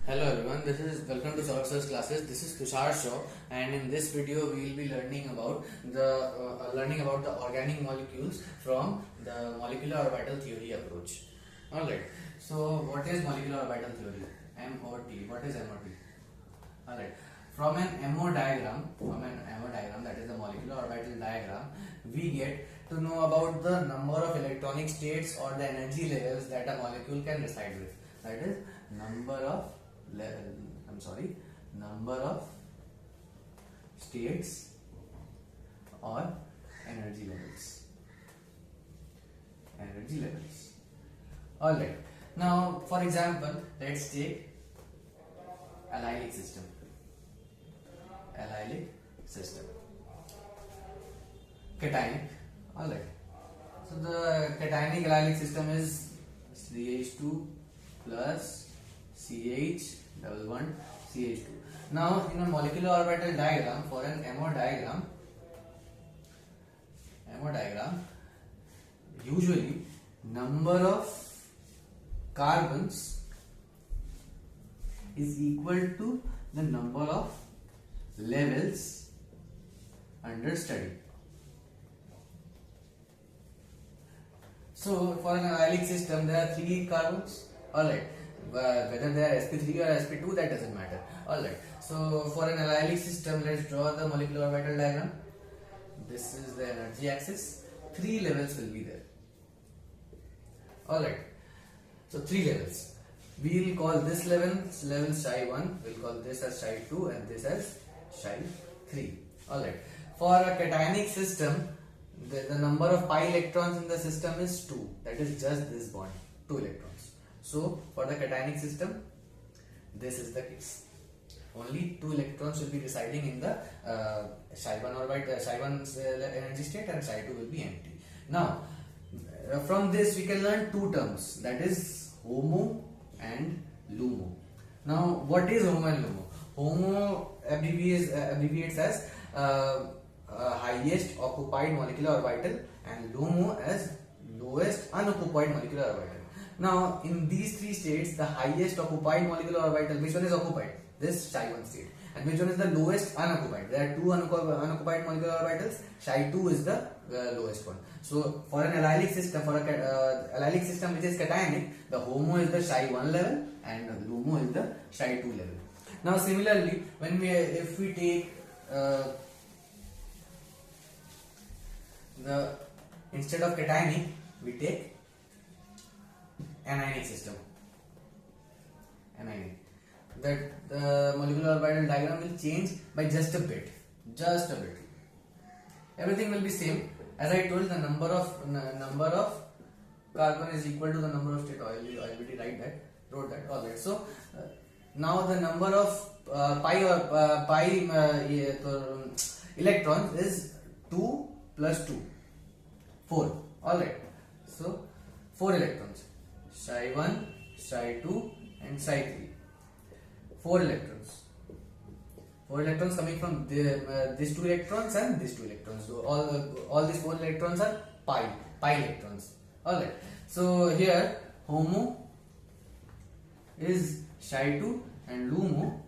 Hello everyone, this is welcome to Solar's classes. This is Tushar Shaw, and in this video we will be learning about the organic molecules from the molecular orbital theory approach. Alright, so what is molecular orbital theory? MOT. What is MOT? Alright, from an MO diagram, that is the molecular orbital diagram, we get to know about the number of electronic states or the energy levels that a molecule can reside with. That is number of states or energy levels. Alright, now for example, let's take allylic system. Cationic. Alright, so the cationic allylic system is CH2 plus CH double bond CH2. Now in a molecular orbital diagram, for an MO diagram, usually number of carbons is equal to the number of levels under study. So for an allylic system there are 3 carbons. Alright, whether they are sp3 or sp2, that doesn't matter. Alright, so for an allylic system, let's draw the molecular orbital diagram. This is the energy axis. 3 levels will be there. Alright, so 3 levels. We will call this level psi1, we'll call this as psi2 and this as psi3. Alright, for a cationic system, the number of pi electrons in the system is 2. That is just this bond, 2 electrons. So for the cationic system, this is the case. Only 2 electrons will be residing in the psi1 orbit, psi1's energy state, and psi2 will be empty. Now, from this we can learn 2 terms, that is HOMO and LUMO. Now, what is HOMO and LUMO? HOMO abbreviates as highest occupied molecular orbital, and LUMO as lowest unoccupied molecular orbital. Now, in these 3 states, the highest occupied molecular orbital, which one is occupied? This psi1 state. And which one is the lowest unoccupied? There are 2 unoccupied molecular orbitals. Psi2 is the lowest one. So, for an allylic system, allylic system which is cationic, the HOMO is the psi1 level and the LUMO is the psi2 level. Now, similarly, if we take instead of cationic, we take anionic system. That the molecular orbital diagram will change by just a bit. Everything will be same. As I told, the number of carbon is equal to the number of state. I already wrote that. Alright. So now the number of electrons is 2 plus 2, 4. Alright. So 4 electrons. Psi1, psi2 and psi3. 4 electrons. 4 electrons coming from these 2 electrons and these 2 electrons. So all these 4 electrons are pi electrons. Alright. So here HOMO is psi2 and LUMO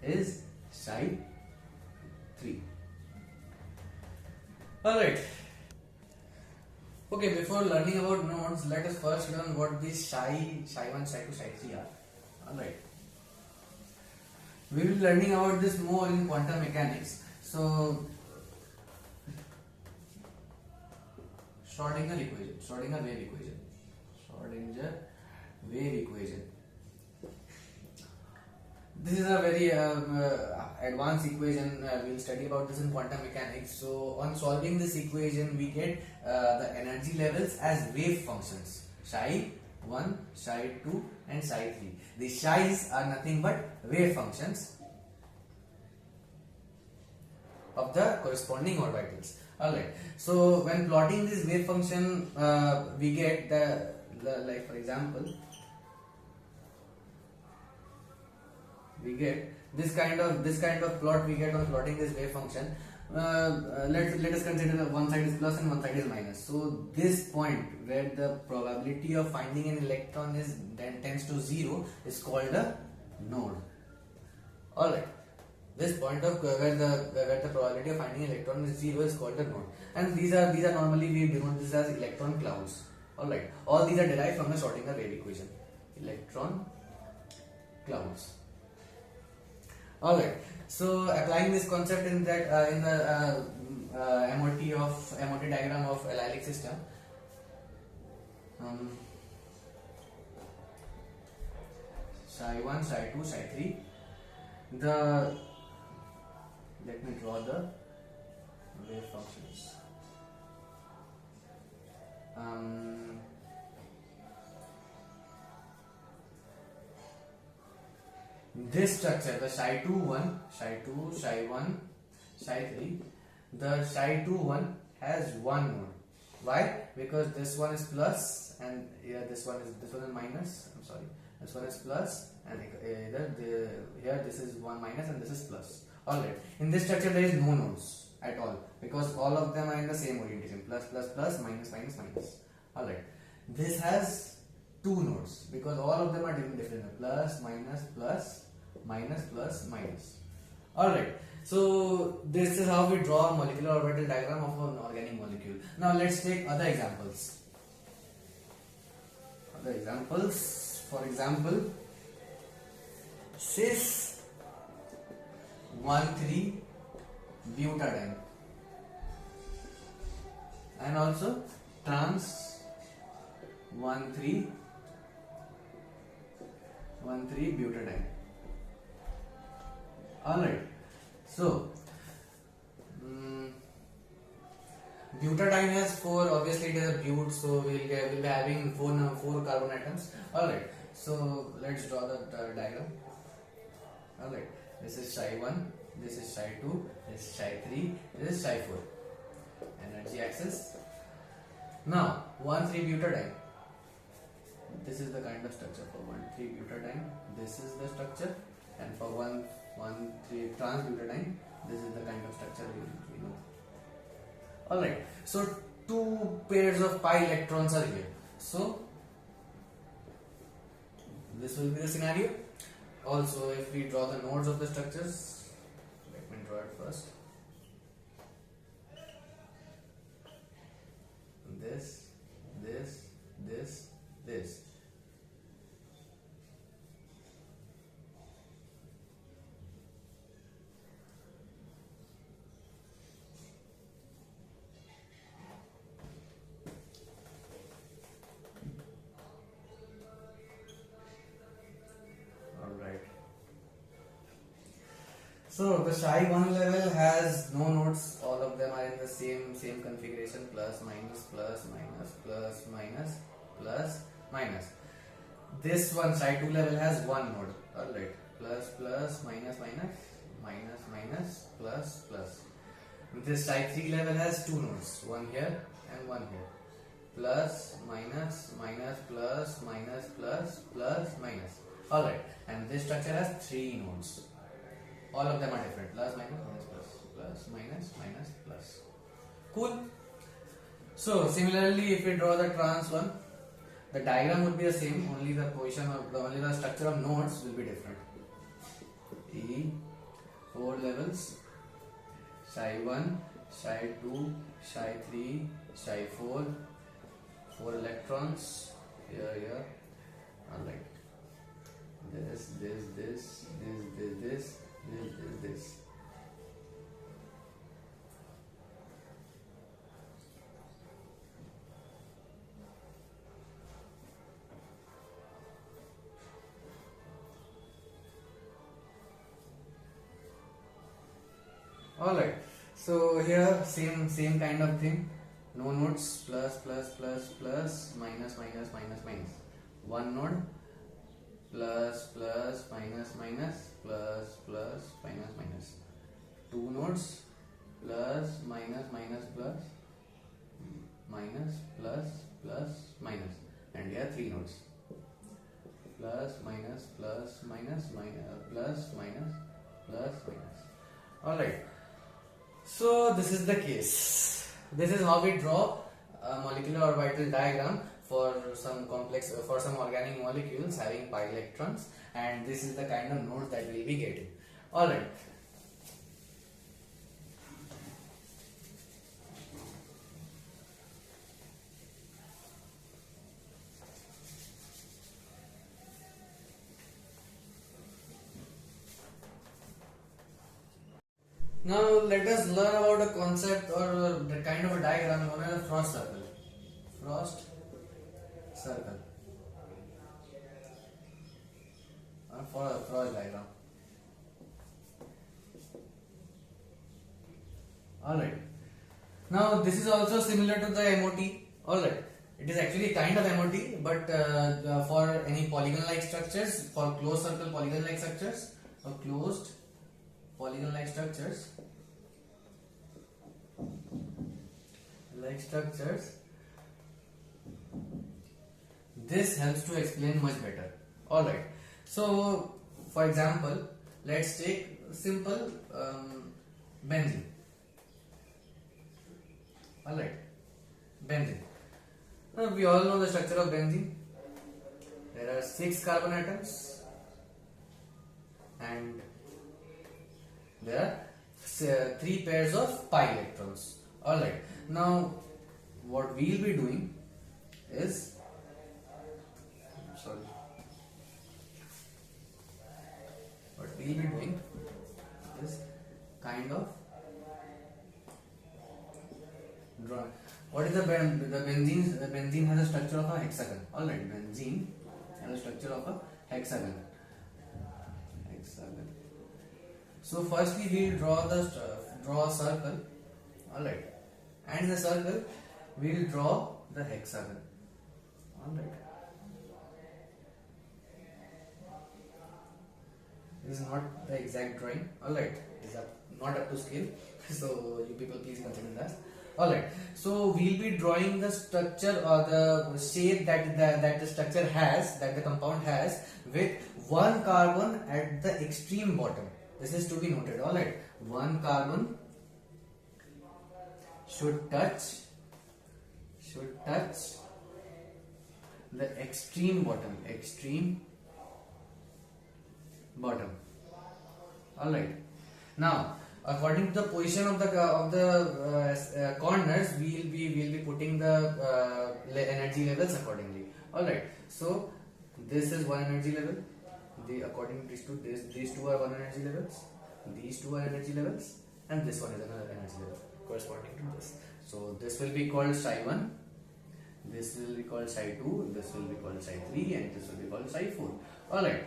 is psi3. Alright. Okay, before learning about nodes, let us first learn what these psi1, psi2, psi3 are. Alright. We will be learning about this more in quantum mechanics. So, Schrodinger wave equation. This is a very advanced equation. We will study about this in quantum mechanics. So, on solving this equation, we get the energy levels as wave functions. Psi1, psi2 and psi3. The psi's are nothing but wave functions of the corresponding orbitals. Alright. So when plotting this wave function, we get like for example, we get this kind of plot we get on plotting this wave function. let us consider that one side is plus and one side is minus. So this point where the probability of finding an electron is then tends to 0 is called a node. Alright, this point of where the probability of finding an electron is 0 is called a node, and these are normally we denote this as electron clouds. Alright, all these are derived from the Schrodinger wave equation, electron clouds. Alright, so applying this concept in that in the MOT diagram of allylic system, psi 1, psi 2, psi 3. Let me draw the wave functions. This structure, the psi 2 1, psi 2, psi 1, psi 3, the psi 2 1 has one node. Why? Because this one is plus and here this one is minus. I'm sorry, this one is plus and here this is one minus and this is plus. Alright, in this structure there is no nodes at all because all of them are in the same orientation, plus plus plus, minus minus minus. Alright, this has two nodes because all of them are different, plus minus plus, minus plus minus. Alright, so this is how we draw a molecular orbital diagram of an organic molecule. Now let's take other examples. For example, cis 1,3 butadiene and also trans 1,3 butadiene. Alright, so butadiene has 4, obviously it is a but, so we'll be having 4 carbon atoms. Alright, so let's draw the diagram. Alright, this is psi 1, this is psi 2, this is psi 3, this is psi 4. Energy axis. Now 1,3 butadiene. This is the kind of structure for 1,3 butadiene. This is the structure, and for 1,3 trans butadiene, this is the kind of structure we know. Alright, so 2 pairs of pi electrons are here. So this will be the scenario. Also, if we draw the nodes of the structures, let me draw it first. This, this, this, this. So the psi 1 level has no nodes, all of them are in the same configuration, plus minus plus minus plus minus plus minus. This one psi 2 level has one node. Alright, plus plus minus minus minus minus plus plus. This psi 3 level has two nodes, one here and one here. Plus minus minus plus minus plus plus minus. Alright, and this structure has three nodes. All of them are different. Plus, minus, minus, plus. Plus, minus, minus, plus. Cool. So, similarly, if we draw the trans one, the diagram would be the same, only the position of the structure of nodes will be different. E, 4 levels, psi 1, psi 2, psi 3, psi 4, 4 electrons, here, alright. This. Alright, so here same kind of thing. No nodes, plus minus one node, plus minus two nodes, plus minus, and here three nodes, plus minus. Alright, So this is the case. This is how we draw a molecular orbital diagram for some complex, for some organic molecules having pi electrons, and this is the kind of nodes that we'll be getting. Alright. Now let us learn about a concept or the kind of a diagram known as a Frost circle. Frost circle. For a Frost diagram. Alright. Now this is also similar to the MOT. Alright. It is actually kind of MOT, but for any polygon-like structures, for closed circle polygon-like structures, or closed polygon-like structures, this helps to explain much better. Alright. So, for example, let's take simple benzene. Alright, benzene. Now we all know the structure of benzene. There are 6 carbon atoms and there are 3 pairs of pi electrons. Alright, now what we will be doing is, kind of drawing. What is the benzene? The benzene has a structure of a hexagon. Alright, benzene has a structure of a hexagon. So firstly we will draw a circle. Alright, and the circle we will draw the hexagon. Alright. This is not the exact drawing. Alright, it is not up to scale. So you people please consider that. Alright, so we'll be drawing the structure or the shape that the structure has, that the compound has, with one carbon at the extreme bottom. This is to be noted. Alright, one carbon should touch the extreme bottom. Alright, now according to the position of the corners, we'll be putting the energy levels accordingly. Alright, so this is one energy level. According to these two are one energy levels. These two are energy levels, and this one is another energy level corresponding to this. So this will be called psi 1. This will be called psi 2. This will be called psi 3, and this will be called psi 4. Alright.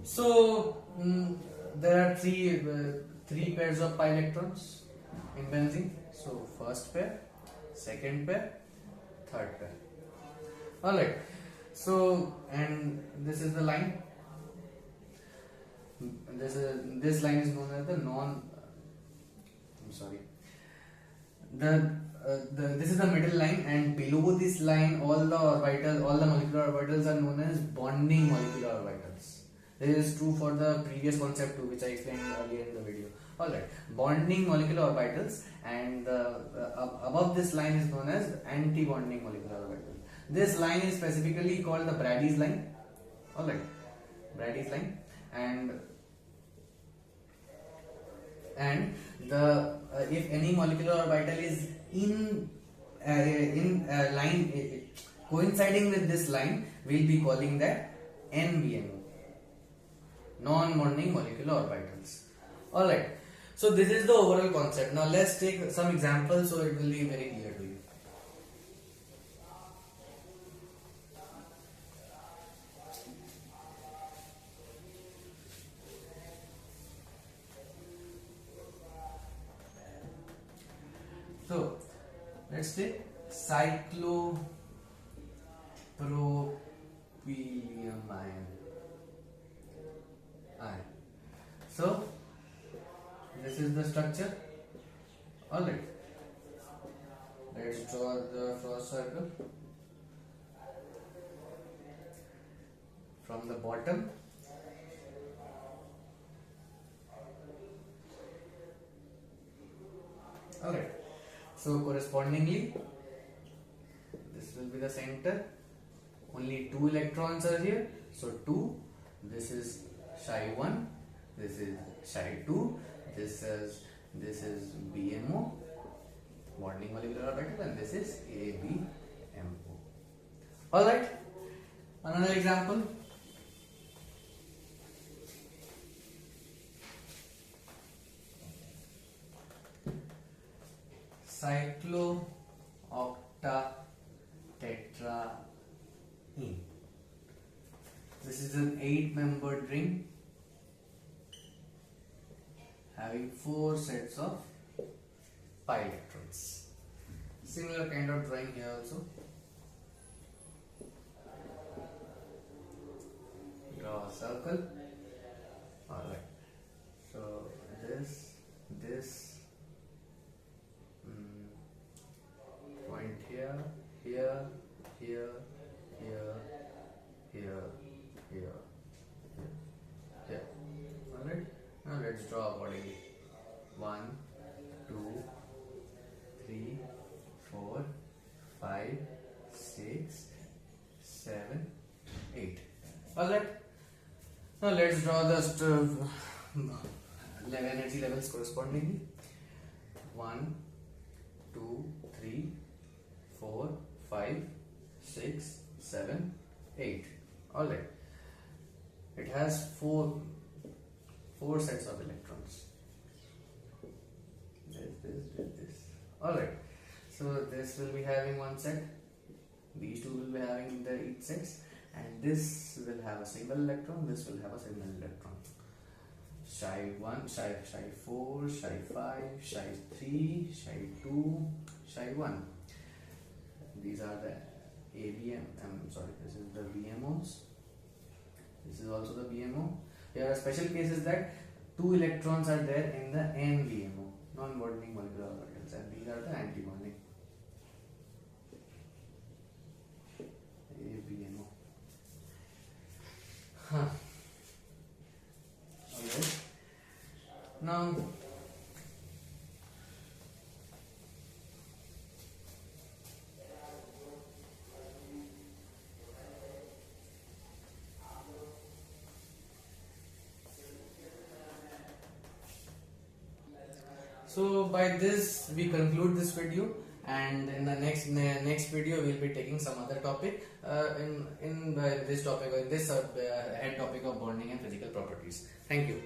So there are three pairs of pi electrons in benzene. So first pair, second pair, third pair. Alright. So, and this is the line. This line is known as the this is the middle line, and below this line all the molecular orbitals are known as bonding molecular orbitals. This is true for the previous concept too, which I explained earlier in the video. Alright, bonding molecular orbitals, and above this line is known as anti-bonding molecular orbitals. This line is specifically called the Brady's line. Alright, Brady's line, and the if any molecular orbital is in line coinciding with this line, we'll be calling that NBMO, non-bonding molecular orbitals. Alright, so this is the overall concept. Now let's take some examples so it will be very clear to you. So let's take cyclopropylium ion. So this is the structure. Alright, let's draw the Frost circle. From the bottom, So correspondingly, this will be the center. Only 2 electrons are here. So 2. This is Psi1. This is Psi2. This is BMO, bonding molecular orbital, and this is ABMO. All right. Another example. Cyclooctatetraene. This is an 8-membered ring having 4 sets of pi electrons. Similar kind of drawing here also. Draw a circle. Alright. So this point here, here, here, here, here, here, here. Alright. Now let's draw accordingly. 1, 2, 3, 4, 5, 6, 7, 8. Alright. Now let's draw the energy levels correspondingly. 1, 2, 3, 4, 5, 6, 7, 8. Alright. It has four sets of electrons. This. Alright. So this will be having one set. These two will be having the each sets. And this will have a single electron. This will have a single electron. Psi1, Psi4, Psi5, Psi3, Psi2, Psi1. These are the this is the BMOs. This is also the BMO. There are special cases that 2 electrons are there in the NBMO, non-bonding molecular orbitals, and these are the anti-bonding. ABMO. Alright. Now, so by this we conclude this video, and in the next video we will be taking some other topic in this topic, or this head topic of bonding and physical properties. Thank you.